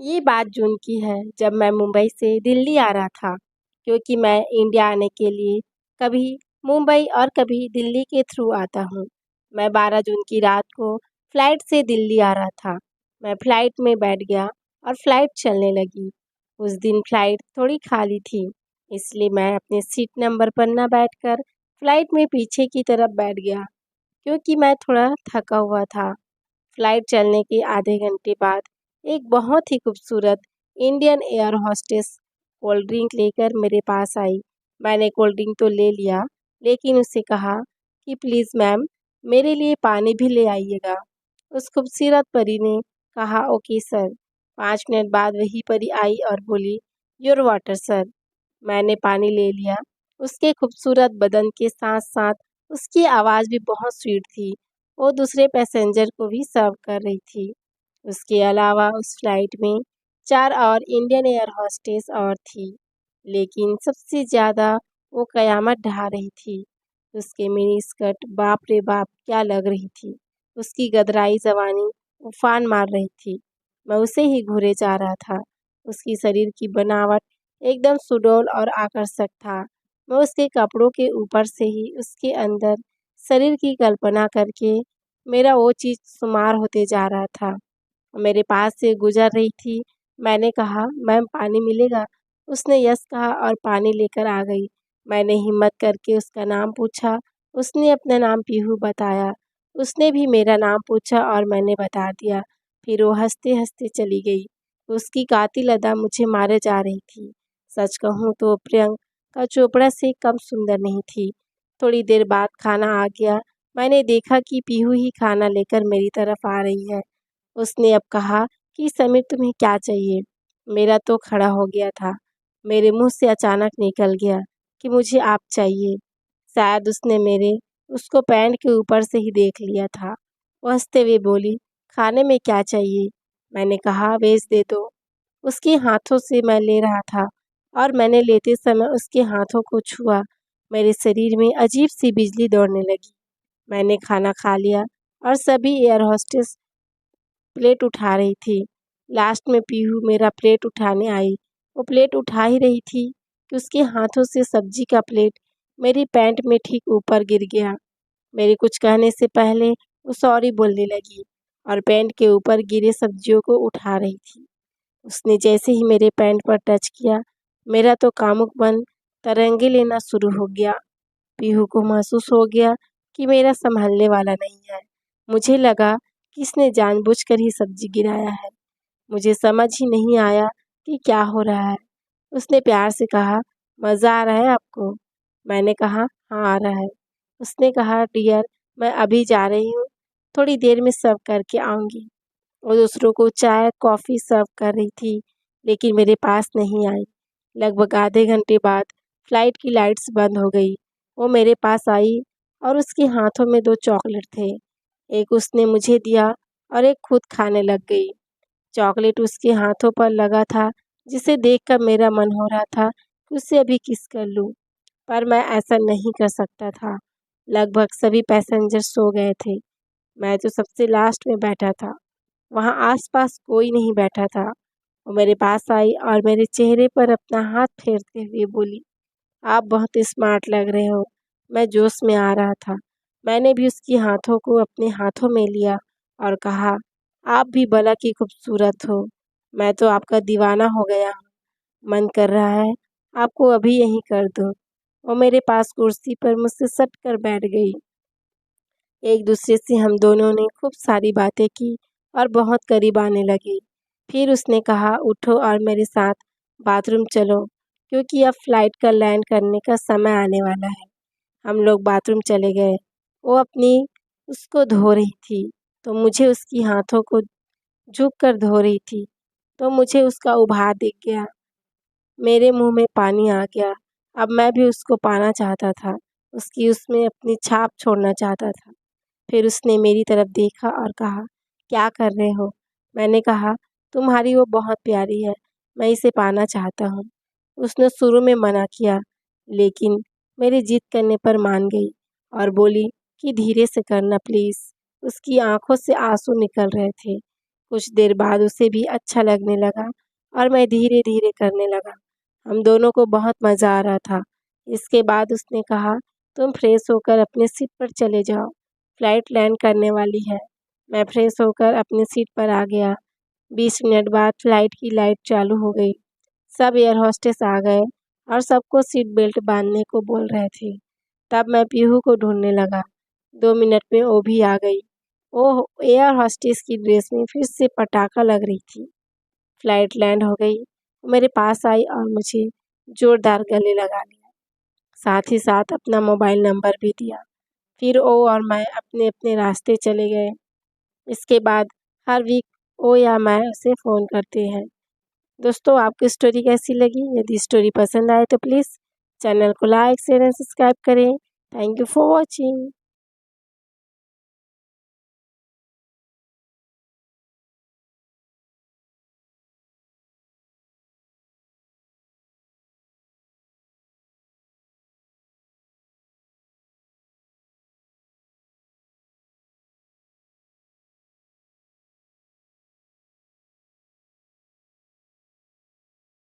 ये बात जून की है जब मैं मुंबई से दिल्ली आ रहा था क्योंकि मैं इंडिया आने के लिए कभी मुंबई और कभी दिल्ली के थ्रू आता हूँ। मैं 12 जून की रात को फ्लाइट से दिल्ली आ रहा था। मैं फ्लाइट में बैठ गया और फ्लाइट चलने लगी। उस दिन फ्लाइट थोड़ी खाली थी, इसलिए मैं अपने सीट नंबर पर न बैठकर फ्लाइट में पीछे की तरफ बैठ गया क्योंकि मैं थोड़ा थका हुआ था। फ्लाइट चलने के आधे घंटे बाद एक बहुत ही खूबसूरत Indian air hostess cold drink लेकर मेरे पास आई। मैंने कोल्ड ड्रिंक तो ले लिया, लेकिन उससे कहा कि प्लीज़ मैम, मेरे लिए पानी भी ले आइएगा। उस खूबसूरत परी ने कहा ओके सर। 5 मिनट बाद वही परी आई और बोली योर वाटर सर। मैंने पानी ले लिया। उसके खूबसूरत बदन के साथ साथ उसकी आवाज़ भी बहुत स्वीट थी। वो दूसरे पैसेंजर को भी सर्व कर रही थी। उसके अलावा उस फ्लाइट में 4 और इंडियन एयर होस्टेस और थी, लेकिन सबसे ज़्यादा वो कयामत ढा रही थी। उसके मिनी स्कर्ट बाप रे बाप क्या लग रही थी। उसकी गदराई जवानी उफान मार रही थी। मैं उसे ही घूरे जा रहा था। उसकी शरीर की बनावट एकदम सुडौल और आकर्षक था। मैं उसके कपड़ों के ऊपर से ही उसके अंदर शरीर की कल्पना करके मेरा वो चीज़ शुमार होते जा रहा था। मेरे पास से गुजर रही थी। मैंने कहा मैम पानी मिलेगा? उसने यस कहा और पानी लेकर आ गई। मैंने हिम्मत करके उसका नाम पूछा। उसने अपना नाम पीहू बताया। उसने भी मेरा नाम पूछा और मैंने बता दिया। फिर वो हंसते हंसते चली गई। उसकी कातिल अदा मुझे मारे जा रही थी। सच कहूँ तो प्रियंका चोपड़ा से कम सुंदर नहीं थी। थोड़ी देर बाद खाना आ गया। मैंने देखा कि पीहू ही खाना लेकर मेरी तरफ आ रही है। उसने अब कहा कि समीर तुम्हें क्या चाहिए? मेरा तो खड़ा हो गया था। मेरे मुंह से अचानक निकल गया कि मुझे आप चाहिए। शायद उसने मेरे उसको पैंट के ऊपर से ही देख लिया था। वो हंसते हुए बोली खाने में क्या चाहिए? मैंने कहा वेज दे दो। उसके हाथों से मैं ले रहा था और मैंने लेते समय उसके हाथों को छुआ। मेरे शरीर में अजीब सी बिजली दौड़ने लगी। मैंने खाना खा लिया और सभी एयर होस्टेस प्लेट उठा रही थी। लास्ट में पीहू मेरा प्लेट उठाने आई। वो प्लेट उठा ही रही थी कि उसके हाथों से सब्जी का प्लेट मेरी पैंट में ठीक ऊपर गिर गया। मेरे कुछ कहने से पहले वो सॉरी बोलने लगी और पैंट के ऊपर गिरे सब्जियों को उठा रही थी। उसने जैसे ही मेरे पैंट पर टच किया, मेरा तो कामुक मन तरंगे लेना शुरू हो गया। पीहू को महसूस हो गया कि मेरा संभलने वाला नहीं है। मुझे लगा कि इसने जानबूझकर ही सब्जी गिराया है। मुझे समझ ही नहीं आया कि क्या हो रहा है। उसने प्यार से कहा मज़ा आ रहा है आपको? मैंने कहा हाँ आ रहा है। उसने कहा डियर मैं अभी जा रही हूँ, थोड़ी देर में सर्व करके आऊँगी। वो दूसरों को चाय कॉफ़ी सर्व कर रही थी, लेकिन मेरे पास नहीं आई। लगभग आधे घंटे बाद फ्लाइट की लाइट्स बंद हो गई। वो मेरे पास आई और उसके हाथों में 2 चॉकलेट थे। एक उसने मुझे दिया और एक खुद खाने लग गई। चॉकलेट उसके हाथों पर लगा था, जिसे देखकर मेरा मन हो रहा था कि उसे अभी किस कर लूँ, पर मैं ऐसा नहीं कर सकता था। लगभग सभी पैसेंजर सो गए थे। मैं तो सबसे लास्ट में बैठा था। वहाँ आसपास कोई नहीं बैठा था। वो मेरे पास आई और मेरे चेहरे पर अपना हाथ फेरते हुए बोली आप बहुत स्मार्ट लग रहे हो। मैं जोश में आ रहा था। मैंने भी उसकी हाथों को अपने हाथों में लिया और कहा आप भी भला की खूबसूरत हो। मैं तो आपका दीवाना हो गया हूँ। मन कर रहा है आपको अभी यहीं कर दूँ। वो मेरे पास कुर्सी पर मुझसे सट कर बैठ गई। एक दूसरे से हम दोनों ने खूब सारी बातें की और बहुत करीब आने लगे। फिर उसने कहा उठो और मेरे साथ बाथरूम चलो, क्योंकि अब फ्लाइट का लैंड करने का समय आने वाला है। हम लोग बाथरूम चले गए। वो अपनी उसको धो रही थी, तो मुझे उसकी हाथों को झुक कर धो रही थी, तो मुझे उसका उभार दिख गया। मेरे मुंह में पानी आ गया। अब मैं भी उसको पाना चाहता था, उसकी उसमें अपनी छाप छोड़ना चाहता था। फिर उसने मेरी तरफ देखा और कहा क्या कर रहे हो? मैंने कहा तुम्हारी वो बहुत प्यारी है, मैं इसे पाना चाहता हूँ। उसने शुरू में मना किया, लेकिन मेरी जिद करने पर मान गई और बोली कि धीरे से करना प्लीज़। उसकी आंखों से आंसू निकल रहे थे। कुछ देर बाद उसे भी अच्छा लगने लगा और मैं धीरे-धीरे करने लगा। हम दोनों को बहुत मज़ा आ रहा था। इसके बाद उसने कहा, तुम फ्रेश होकर अपनी सीट पर चले जाओ, फ्लाइट लैंड करने वाली है। मैं फ्रेश होकर अपनी सीट पर आ गया। 20 मिनट बाद फ्लाइट की लाइट चालू हो गई। सब एयर होस्टेस आ गए और सबको सीट बेल्ट बांधने को बोल रहे थे। तब मैं पीहू को ढूंढने लगा। 2 मिनट में वो भी आ गई। ओह! एयर होस्टेस की ड्रेस में फिर से पटाखा लग रही थी। फ्लाइट लैंड हो गई। वो मेरे पास आई और मुझे ज़ोरदार गले लगा लिया। साथ ही साथ अपना मोबाइल नंबर भी दिया। फिर वो और मैं अपने-अपने रास्ते चले गए। इसके बाद हर वीक वो या मैं उसे फ़ोन करते हैं। दोस्तों, आपको स्टोरी कैसी लगी? यदि स्टोरी पसंद आए तो प्लीज़ चैनल को लाइक, शेयर एंड सब्सक्राइब करें। Thank you for watching.